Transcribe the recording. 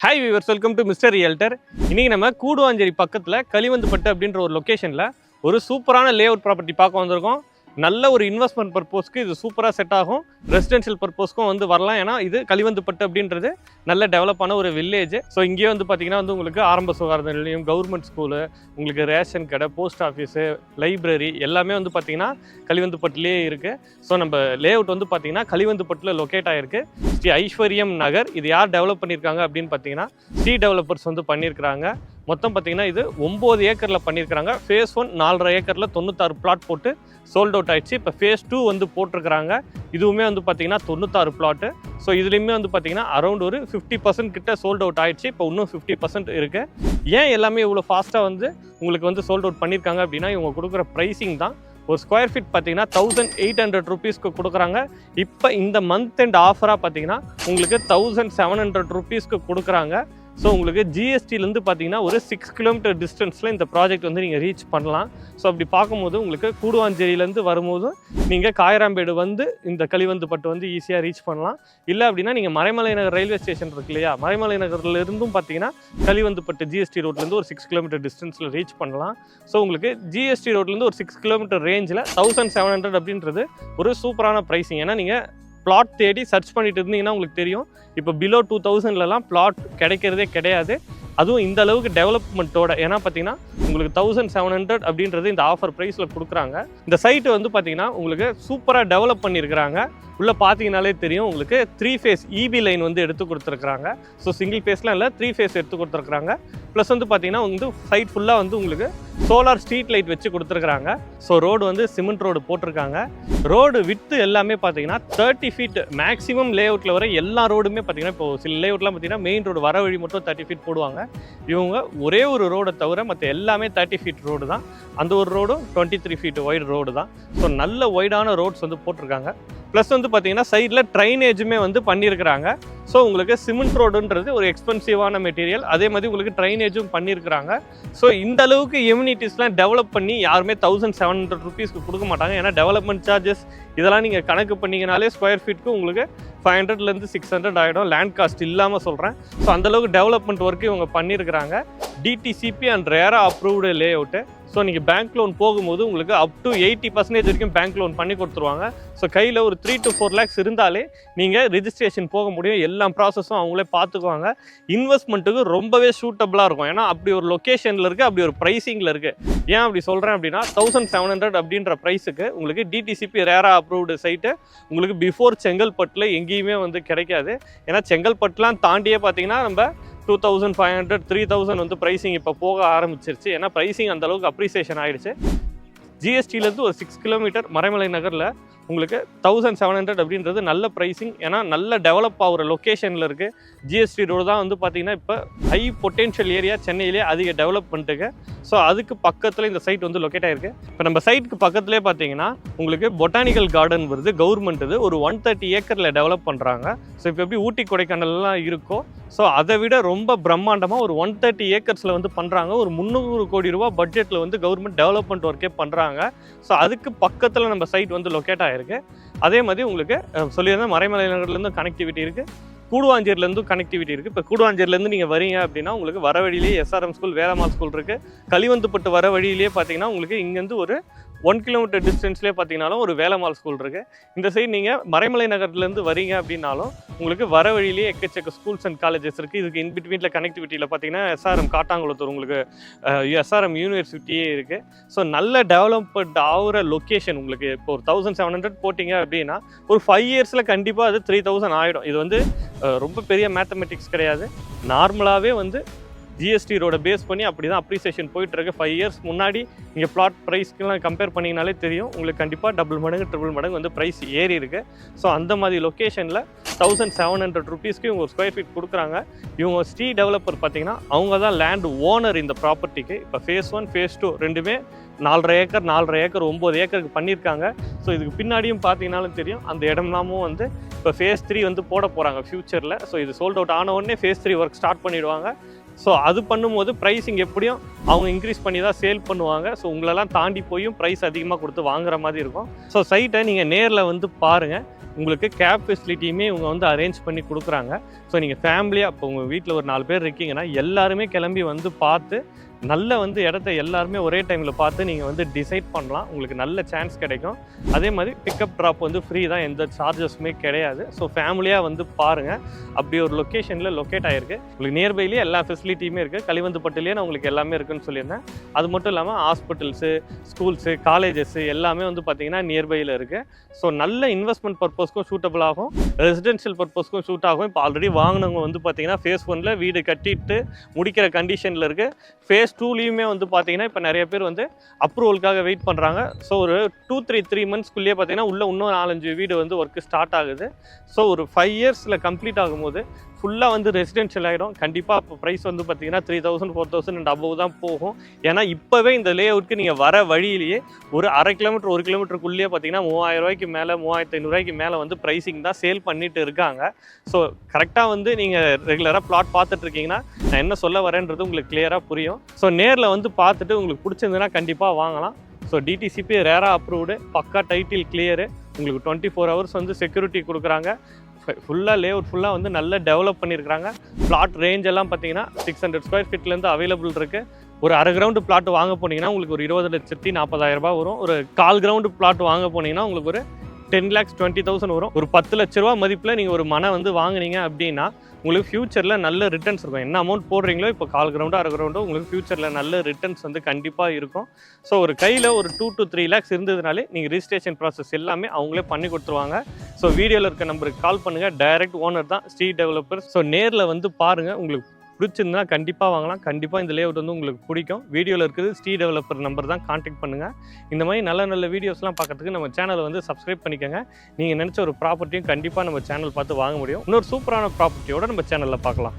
Hi viewers, welcome to mister realtor. இன்றைக்கி நம்ம கூடுவாஞ்சேரி பக்கத்தில் களிவந்துப்பட்டு அப்படின்ற ஒரு லொக்கேஷனில் ஒரு சூப்பரான லே அவுட் ப்ராப்பர்ட்டி பார்க்க வந்திருக்கோம். நல்ல ஒரு இன்வெஸ்ட்மெண்ட் பர்பஸ்க்கு இது சூப்பராக செட் ஆகும். ரெசிடென்ஷியல் பர்பஸ்க்கும் வந்து வரலாம். ஏன்னா இது களிவந்துப்பட்டு அப்படின்றது நல்ல டெவலப்பான ஒரு வில்லேஜ். ஸோ இங்கேயே வந்து பார்த்திங்கன்னா வந்து உங்களுக்கு ஆரம்ப சுகாதார நிலையம், கவர்மெண்ட் ஸ்கூலு, உங்களுக்கு ரேஷன் கடை, போஸ்ட் ஆஃபீஸு, லைப்ரரி எல்லாமே வந்து பார்த்திங்கன்னா களிவந்துப்பட்டுலேயே இருக்குது. ஸோ நம்ம லே அவுட் வந்து பார்த்திங்கன்னா களிவந்துப்பட்டில் லொக்கேட் ஆகிருக்கு. ஸ்ரீ ஐஸ்வர்யம் நகர். இது யார் டெவலப் பண்ணியிருக்காங்க அப்படின்னு பார்த்தீங்கன்னா சி டெவலப்பர்ஸ் வந்து பண்ணியிருக்கிறாங்க. மொத்தம் பார்த்தீங்கன்னா இது 9 ஏக்கரில் பண்ணியிருக்கிறாங்க. ஃபேஸ் 1 4.5 ஏக்கரில் 96 பிளாட் போட்டு சோல்ட் அவுட் ஆகிடுச்சு. இப்போ ஃபேஸ் 2 வந்து போட்டிருக்கிறாங்க. இதுவுமே வந்து பார்த்திங்கன்னா 96 பிளாட்டு. ஸோ இதுலேயுமே வந்து பார்த்திங்கன்னா அரௌண்ட் ஒரு 50% கிட்ட சோல்ட் அவுட் ஆகிடுச்சு. இப்போ இன்னும் 50% இருக்குது. ஏன் எல்லாமே இவ்வளோ ஃபாஸ்ட்டாக வந்து உங்களுக்கு வந்து சோல்ட் அவுட் பண்ணியிருக்காங்க அப்படின்னா இவங்க கொடுக்குற ப்ரைஸிங் தான். ஒரு ஸ்கொயர் ஃபீட் பார்த்தீங்கன்னா 1800 ருபீஸ்க்கு கொடுக்குறாங்க. இப்போ இந்த மந்த் அண்ட் ஆஃபராக பார்த்தீங்கன்னா உங்களுக்கு 1700 ருபீஸ்க்கு கொடுக்குறாங்க. ஸோ உங்களுக்கு ஜிஎஸ்டிலேருந்து பார்த்தீங்கன்னா ஒரு 6 கிலோமீட்டர் டிஸ்டன்ஸில் இந்த ப்ராஜெக்ட் வந்து நீங்கள் ரீச் பண்ணலாம். ஸோ அப்படி பார்க்கும்போது உங்களுக்கு கூடுவாஞ்சேரியிலேருந்து வரும்போது நீங்கள் காயராம்பேடு வந்து இந்த களிவந்துப்பட்டு வந்து ஈஸியாக ரீச் பண்ணலாம். இல்லை அப்படின்னா நீங்கள் மறைமலை நகர் ரயில்வே ஸ்டேஷன் இருக்கு இல்லையா, மறைமலை நகர்லேருந்தும் பார்த்தீங்கன்னா களிவந்துப்பட்டு ஜிஎஸ்டி ரோட்லேருந்து ஒரு 6 கிலோமீட்டர் டிஸ்டன்ஸில் ரீச் பண்ணலாம். ஸோ உங்களுக்கு ஜிஎஸ்டி ரோட்லேருந்து ஒரு 6 கிலோமீட்டர் ரேஞ்சில் 1700 அப்படின்றது ஒரு சூப்பரான ப்ரைஸிங். ஏன்னா நீங்கள் பிளாட் தேடி சர்ச் பண்ணிட்டு இருந்தீங்கன்னா உங்களுக்கு தெரியும், இப்போ பிலோ 2000லலாம் பிளாட் கிடைக்கிறதே கிடையாது. அதுவும் இந்த அளவுக்கு டெவலப்மெண்ட்டோட. ஏன்னா பார்த்தீங்கன்னா உங்களுக்கு 1700 அப்படின்றது இந்த ஆஃபர் ப்ரைஸில் கொடுக்குறாங்க. இந்த சைட்டு வந்து பார்த்தீங்கன்னா உங்களுக்கு சூப்பராக டெவலப் பண்ணியிருக்கிறாங்க. உள்ளே பார்த்தீங்கனாலே தெரியும் உங்களுக்கு 3 ஃபேஸ் இபி லைன் வந்து எடுத்து கொடுத்துருக்குறாங்க. ஸோ சிங்கிள் ஃபேஸ்லாம் இல்லை, 3 ஃபேஸ் எடுத்து கொடுத்துருக்குறாங்க. ப்ளஸ் வந்து பார்த்தீங்கன்னா வந்து சைட் ஃபுல்லாக வந்து உங்களுக்கு சோலார் ஸ்ட்ரீட் லைட் வச்சு கொடுத்துருக்குறாங்க. ஸோ ரோடு வந்து சிமெண்ட் ரோடு போட்டிருக்காங்க. ரோடு வித்து எல்லாமே பார்த்தீங்கன்னா 30 ஃபீட் மேக்ஸிமம் லே அவுட்டில் வர எல்லா ரோடுமே பார்த்தீங்கன்னா இப்போ சில லே அவுட்லாம் பார்த்தீங்கன்னா மெயின் ரோடு வர வழி மட்டும் 30 ஃபீட் போடுவாங்க. இவங்க ஒரே ஒரு ரோடை தவிர மற்ற எல்லாமே 30 ஃபீட் ரோடு தான். அந்த ஒரு ரோடும் 23 ஃபீட் ஒய்டு ரோடு தான். ஸோ நல்ல ஒய்டான ரோட்ஸ் வந்து போட்டிருக்காங்க. ப்ளஸ் வந்து பார்த்தீங்கன்னா சைடில் ட்ரைனேஜுமே வந்து பண்ணியிருக்கிறாங்க. ஸோ உங்களுக்கு சிமெண்ட் ரோடுன்றது ஒரு எக்ஸ்பென்சிவான மெட்டீரியல். அதே மாதிரி உங்களுக்கு ட்ரைனேஜும் பண்ணியிருக்கிறாங்க. ஸோ இந்த அளவுக்கு எம்யூனிட்டிஸ்லாம் டெவலப் பண்ணி யாருமே 1700 ருபீஸ்க்கு கொடுக்க மாட்டாங்க. ஏன்னா டெவலப்மெண்ட் சார்ஜஸ் இதெல்லாம் நீங்கள் கணக்கு பண்ணிங்கனாலே ஸ்கொயர் ஃபீட்டுக்கு உங்களுக்கு 500லேருந்து 600 ஆகிடும். லேண்ட் காஸ்ட் இல்லாமல் சொல்கிறேன். ஸோ அந்தளவுக்கு டெவலப்மெண்ட் ஒர்க்கு இவங்க பண்ணியிருக்கிறாங்க. DTCP and RERA approved layout. So நீங்கள் பேங்க் லோன் போகும்போது உங்களுக்கு அப் டு 80% வரைக்கும் பேங்க் லோன் பண்ணி கொடுத்துருவாங்க. ஸோ கையில் ஒரு 3 to 4 lakhs இருந்தாலே நீங்கள் ரிஜிஸ்ட்ரேஷன் போக முடியும். எல்லா ப்ராசஸும் அவங்களே பார்த்துக்குவாங்க. இன்வெஸ்ட்மெண்ட்டுக்கு ரொம்பவே சூட்டபுளாக இருக்கும். ஏன்னா அப்படி ஒரு லொக்கேஷனில் இருக்குது, அப்படி ஒரு ப்ரைஸிங்கில் இருக்குது. ஏன் அப்படி சொல்கிறேன் அப்படின்னா 1700 அப்படின்ற ப்ரைஸுக்கு உங்களுக்கு டிடிசிபி ரேரா அப்ரூவ்டு சைட்டு உங்களுக்கு பிஃபோர் செங்கல்பட்டில் எங்கேயுமே வந்து கிடைக்காது. ஏன்னா செங்கல்பட்டுலாம் தாண்டியே பார்த்தீங்கன்னா நம்ம 2500 3000 வந்து ப்ரைஸிங் இப்போ போக ஆரம்பிச்சிருச்சு. ஏன்னா ப்ரைஸிங் அந்தளவுக்கு அப்ரிசியேஷன் ஆகிடுச்சு. ஜிஎஸ்டிலேருந்து ஒரு 6 கிலோமீட்டர் மறைமலை நகரில் உங்களுக்கு 1700 அப்படின்றது நல்ல ப்ரைஸிங். ஏன்னா நல்ல டெவலப் ஆகிற லொக்கேஷனில் இருக்குது. ஜிஎஸ்டி ரோடு தான் வந்து பார்த்திங்கன்னா இப்போ ஹை பொட்டென்ஷியல் ஏரியா சென்னையிலே அதிக டெவலப்மெண்ட்டுக்கு. ஸோ அதுக்கு பக்கத்தில் இந்த சைட் வந்து லொக்கேட் ஆகிருக்கு. இப்போ நம்ம சைட்டுக்கு பக்கத்துலேயே பார்த்தீங்கன்னா உங்களுக்கு பொட்டானிக்கல் கார்டன் வருது. கவர்மெண்ட் இது ஒரு 130 ஏக்கரில் டெவலப் பண்ணுறாங்க. ஸோ இப்போ எப்படி ஊட்டி கொடைக்கானல்லாம் இருக்கோ ஸோ அதை விட ரொம்ப பிரம்மாண்டமாக ஒரு 130 ஏக்கர்ஸில் வந்து பண்ணுறாங்க. ஒரு 300 கோடி ரூபா பட்ஜெட்டில் வந்து கவர்மெண்ட் டெவலப்மெண்ட் ஒர்க்கே பண்ணுறாங்க. ஸோ அதுக்கு பக்கத்தில் நம்ம சைட் வந்து லொக்கேட் ஆகிருக்கு. அதே மாதிரி உங்களுக்கு சொல்லியிருந்தால் மறைமலை நகர்லேருந்து கனெக்டிவிட்டி இருக்குது, கூடுவாஞ்சேரிலேருந்து கனெக்டிவிட்டி இருக்குது. இப்போ கூடுவாஞ்சேரிலேருந்து நீங்கள் வரீங்க அப்படின்னா உங்களுக்கு வர வழியிலேயே எஸ்ஆர்எம் ஸ்கூல், வேலம்மாள் ஸ்கூல் இருக்குது. களிவந்துப்பட்டு வர வழியிலேயே பார்த்தீங்கன்னா உங்களுக்கு இங்கேருந்து ஒரு 1 கிலோமீட்டர் டிஸ்டன்ஸ்லேயே பார்த்தீங்கன்னாலும் ஒரு வேலம்மாள் ஸ்கூல் இருக்குது. இந்த சைடு நீங்கள் மறைமலை நகர்லேருந்து வரீங்க அப்படின்னாலும் உங்களுக்கு வர வழியிலேயே எக்கச்சக்க ஸ்கூல்ஸ் அண்ட் காலேஜஸ் இருக்குது. இதுக்கு இன்பிட்வீனில் கனெக்டிவிட்டியில் பார்த்தீங்கன்னா எஸ்ஆர்எம் காட்டாங்குளத்தூர், உங்களுக்கு எஸ்ஆர்எம் யூனிவர்சிட்டியே இருக்குது. ஸோ நல்ல டெவலப்மெண்ட் ஆகிற லொக்கேஷன். உங்களுக்கு இப்போ ஒரு 1700 போட்டிங்க அப்படின்னா ஒரு 5 இயர்ஸில் கண்டிப்பாக அது 3000 ஆகிடும். இது வந்து ரொம்ப பெரிய மேத்தமெட்டிக்ஸ் கிடையாது. நார்மலாகவே வந்து ஜிஎஸ்டி ரோட பேஸ் பண்ணி அப்படி தான் அப்ரிசியேஷன் போயிட்டுருக்கு. 5 இயர்ஸ் முன்னாடி நீங்கள் பிளாட் ப்ரைஸ்க்கெலாம் கம்பேர் பண்ணிங்கனாலே தெரியும் உங்களுக்கு கண்டிப்பாக டபுள் மடங்கு ட்ரிபிள் மடங்கு வந்து ப்ரைஸ் ஏறி இருக்குது. ஸோ அந்த மாதிரி லொக்கேஷனில் 1700 ருபீஸ்க்கு இவங்க ஒரு ஸ்கொயர் ஃபீட் கொடுக்குறாங்க. இவங்க ஸ்ரீ டெவலப்பர் பார்த்தீங்கன்னா அவங்க தான் லேண்ட் ஓனர் இந்த ப்ராப்பர்ட்டிக்கு. இப்போ ஃபேஸ் 1 ஃபேஸ் 2 ரெண்டுமே 4.5 ஏக்கர் 9 ஏக்கருக்கு பண்ணியிருக்காங்க. ஸோ இதுக்கு பின்னாடியும் பார்த்தீங்கன்னாலும் தெரியும் அந்த இடம்லாமும் வந்து இப்போ ஃபேஸ் 3 வந்து போட போகிறாங்க ஃப்யூச்சரில். ஸோ இது சோல்ட் அவுட் ஆன உடனே ஃபேஸ் 3 ஒர்க் ஸ்டார்ட் பண்ணிவிடுவாங்க. ஸோ அது பண்ணும்போது ப்ரைஸிங் எப்படியும் அவங்க இன்க்ரீஸ் பண்ணி தான் சேல் பண்ணுவாங்க. ஸோ உங்களெல்லாம் தாண்டி போயும் ப்ரைஸ் அதிகமாக கொடுத்து வாங்குற மாதிரி இருக்கும். ஸோ சைட்டை நீங்கள் நேரில் வந்து பாருங்கள். உங்களுக்கு கேப் ஃபெசிலிட்டியுமே இவங்க வந்து அரேஞ்ச் பண்ணி கொடுக்குறாங்க. ஸோ நீங்கள் ஃபேமிலியாக இப்போ உங்கள் வீட்டில் ஒரு 4 பேர் இருக்கீங்கன்னா எல்லாருமே கிளம்பி வந்து பார்த்து நல்ல வந்து இடத்த எல்லாருமே ஒரே டைமில் பார்த்து நீங்கள் வந்து டிசைட் பண்ணலாம். உங்களுக்கு நல்ல சான்ஸ் கிடைக்கும். அதே மாதிரி பிக்கப் ட்ராப் வந்து ஃப்ரீ தான், எந்த சார்ஜஸுமே கிடையாது. ஸோ ஃபேமிலியாக வந்து பாருங்கள். அப்படி ஒரு லொக்கேஷனில் லொக்கேட் ஆகிருக்கு. உங்களுக்கு நியர்பைலேயே எல்லா ஃபெசிலிட்டியுமே இருக்குது. கலிவந்துப்பட்டிலேயே நான் உங்களுக்கு எல்லாமே இருக்குதுன்னு சொல்லியிருந்தேன். அது மட்டும் இல்லாமல் ஹாஸ்பிட்டல்ஸு, ஸ்கூல்ஸு, காலேஜஸ்ஸு எல்லாமே வந்து பார்த்திங்கன்னா நியர்பையில் இருக்குது. ஸோ நல்ல இன்வெஸ்ட்மெண்ட் பர்பஸ்க்கும் சூட்டபிள் ஆகும், ரெசிடென்ஷியல் பர்பஸ்க்கும் சூட் ஆகும். இப்போ ஆல்ரெடி வாங்கினவங்க வந்து பார்த்திங்கன்னா ஃபேஸ் 1ல் வீடு கட்டிட்டு முடிக்கிற கண்டிஷனில் இருக்குது. ஃபேஸ் 2லையுமே வந்து பார்த்தீங்கன்னா இப்போ நிறைய பேர் வந்து அப்ரூவலுக்காக வெயிட் பண்ணுறாங்க. ஸோ ஒரு 2-3 மந்த்ஸ்க்குள்ளேயே பார்த்தீங்கன்னா இன்னும் 4-5 வீடு வந்து ஒர்க்கு ஸ்டார்ட் ஆகுது. ஸோ ஒரு 5 இயர்ஸில் கம்ப்ளீட் ஆகும்போது ஃபுல்லாக வந்து ரெசிடென்ஷியல் ஆகிடும். கண்டிப்பாக இப்போ ப்ரைஸ் வந்து பார்த்தீங்கன்னா 3000, 4000 அண்ட் அபவ் தான் போகும். ஏன்னா இப்போவே இந்த லே அவுட்க்கு நீங்கள் வர வழியிலேயே ஒரு 1/2 கிலோமீட்டர் 1 கிலோமீட்டருக்குள்ளேயே பார்த்தீங்கன்னா 3000 ரூபாய்க்கு மேலே 3500 ரூபாய்க்கு மேலே வந்து ப்ரைஸிங் தான் சேல் பண்ணிட்டு இருக்காங்க. ஸோ கரெக்டாக வந்து நீங்கள் ரெகுலராக பிளாட் பார்த்துட்டு இருக்கீங்கன்னா நான் என்ன சொல்ல வரேன்றது உங்களுக்கு கிளியராக புரியும். ஸோ நேரில் வந்து பார்த்துட்டு உங்களுக்கு பிடிச்சிருந்ததுன்னா கண்டிப்பாக வாங்கலாம். ஸோ டிடிசிபி ரேரா அப்ரூவ்டு, பக்கா டைட்டில் கிளியரு, உங்களுக்கு 24 ஹவர்ஸ் வந்து செக்யூரிட்டி கொடுக்குறாங்க. ஃபுல்லாக லேஅவுட் ஃபுல்லாக வந்து நல்லா டெவலப் பண்ணியிருக்காங்க. பிளாட் ரேஞ்ச் எல்லாம் பார்த்தீங்கன்னா 600 ஸ்கொயர் ஃபீட்லேருந்து அவைலபிள் இருக்குது. ஒரு 1/2 கிரவுண்டு பிளாட் வாங்க போனீங்கன்னா உங்களுக்கு ஒரு 20,40,000 ரூபாய் வரும். ஒரு 1/4 கிரவுண்டு பிளாட் வாங்க போனீங்கன்னா உங்களுக்கு ஒரு 10,20,000 வரும். ஒரு 10 லட்ச ரூபா மதிப்பில் நீங்கள் ஒரு மனை வந்து வாங்குனீங்க அப்படின்னா உங்களுக்கு ஃபியூச்சரில் நல்ல ரிட்டர்ன்ஸ் இருக்கும். என்ன அமௌண்ட் போடுறீங்களோ இப்போ 1/4 கிரவுண்டோ 1/2 கிரவுண்டோ உங்களுக்கு ஃபியூச்சரில் நல்ல ரிட்டர்ன்ஸ் வந்து கண்டிப்பாக இருக்கும். ஸோ ஒரு கையில் ஒரு 2 to 3 lakhs இருந்ததுனாலே நீங்கள் ரிஜிஸ்ட்ரேஷன் ப்ராசஸ் எல்லாமே அவங்களே பண்ணி கொடுத்துருவாங்க. ஸோ வீடியோவில் இருக்க நம்பருக்கு கால் பண்ணுங்கள். டைரக்ட் ஓனர் தான், ஸ்ரீ டெவலப்பர்ஸ். ஸோ நேரில் வந்து பாருங்கள். உங்களுக்கு பிடிச்சிருந்தா கண்டிப்பாக வாங்கலாம். கண்டிப்பாக இந்த லேஅவுட் வந்து உங்களுக்கு பிடிக்கும். வீடியோவில் இருக்குது ஸ்ரீ டெவலப்பர் நம்பர் தான், கான்டாக்ட் பண்ணுங்கள். இந்த மாதிரி நல்ல நல்ல வீடியோஸ்லாம் பார்க்கறதுக்கு நம்ம சேனலை வந்து சப்ஸ்கிரைப் பண்ணிக்கோங்க. நீங்கள் நினச்ச ஒரு ப்ராப்பர்ட்டியும் கண்டிப்பாக நம்ம சேனல் பார்த்து வாங்க முடியும். இன்னொரு சூப்பரான ப்ராப்பர்ட்டியோட நம்ம சேனலில் பார்க்கலாம்.